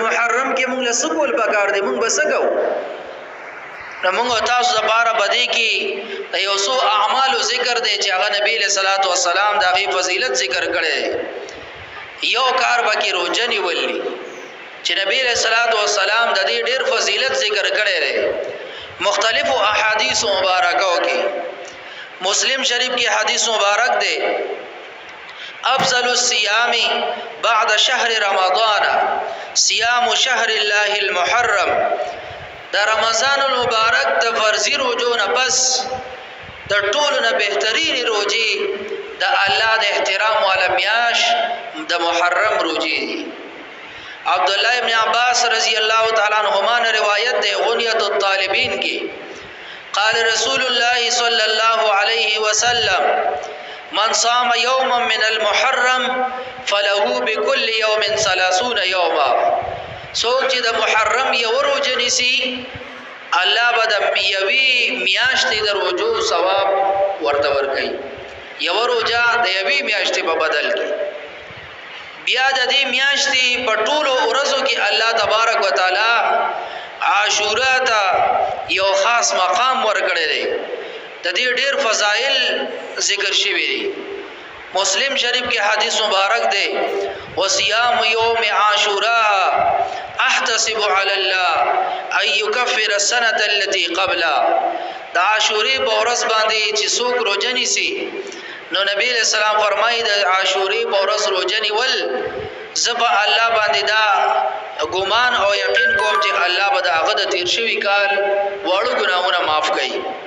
محرم کې موږ له سکول پکار دی موږ بسګو نو موږ تاسو لپاره بدی کې د یو څو اعمالو ذکر دی چې هغه نبی له صلوات و سلام د غي فضیلت ذکر کړي یو کار بکی روزنی ولي چې نبی له صلوات و سلام د دې ډېر فضیلت ذکر کړي لري مختلفو احادیث مبارکو کې مسلم شریف کی حدیث مبارک دی افضل الصيام بعد شهر رمضان صيام شهر الله المحرم دا رمضان المبارک د فرضی روزو نه پس د ټولو نه بهترین روزي د الله د احترام والا میاش د محرم روزي عبد الله ابن عباس رضی الله تعالی عنہما نے روایت ہے غنیت الطالبین کی قال رسول الله صلی الله علیہ وسلم من صام يوما من المحرم فله بكل يوم 30 يوما سوچ چې د محرم یو روزه نسی الله به د یوی میاشتې د روزو ثواب ورته ورکړي یو روزه د یوی میاشتې په بدل کې بیا د دې میاشتې په ټولو ورځو کې الله تبارک وتعالى عاشورا ته یو خاص مقام ورکړی دی د دې ډېر فضائل ذکر شوی دي مسلم شریف کی حدیث مبارک دی وصيام يوم عاشوراء احتسب على الله ان يكفر السنه التي قبلها د عاشورې په ورځ باندې چې څوک روزه نیسي نو نبی علیہ السلام فرمایي د عاشورې په ورځ روزه نیول زبا الله باندې دا ګمان او یقین کوم چې الله به د هغه د تیر شوی کال وړو ګناهونه معاف کړي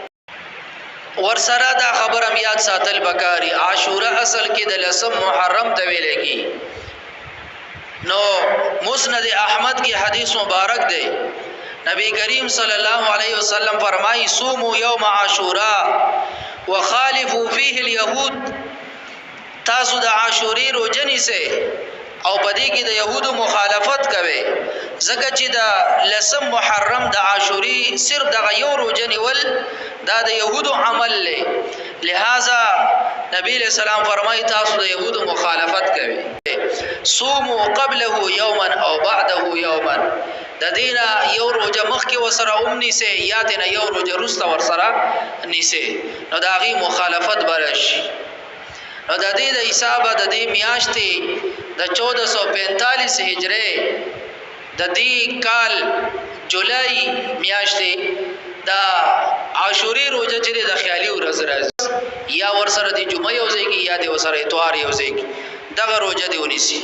ورسره دا خبرم یاد ساتل بکاری عاشورہ اصل کې د لسم محرم ته ویل کی نو مسند احمد کی حدیث مبارک دی نبی کریم صلی الله علیه وسلم فرمائی صوموا یوم عاشورہ وخالفوا فيه اليهود تاسو د عاشورې روزنی سے او پدې کې د يهودو مخالفت کوي ځکه چې د لسم محرم د عاشورې صرف د یو روزنی ول دا د يهودو عمل له لہذا نبی علیہ السلام فرمایي تاسو د يهودو مخالفت کوي صوموا قبله يوما او بعده يوما د دینا یو روزه مخکې وسره اومني سي یا دنه یو روزه رسته ورسره نيسي نو دا غي مخالفت برش نو د دې د حساب د دې میاشتې د 1445 هجری د دې کال جولای میاشتې دا عاشوري روزه چې د خیالي ورځ راځي یا ورسره د جمعه یو ځای کې یا د وسره اتوار یو ځای کې دغه روزه دی ونیسي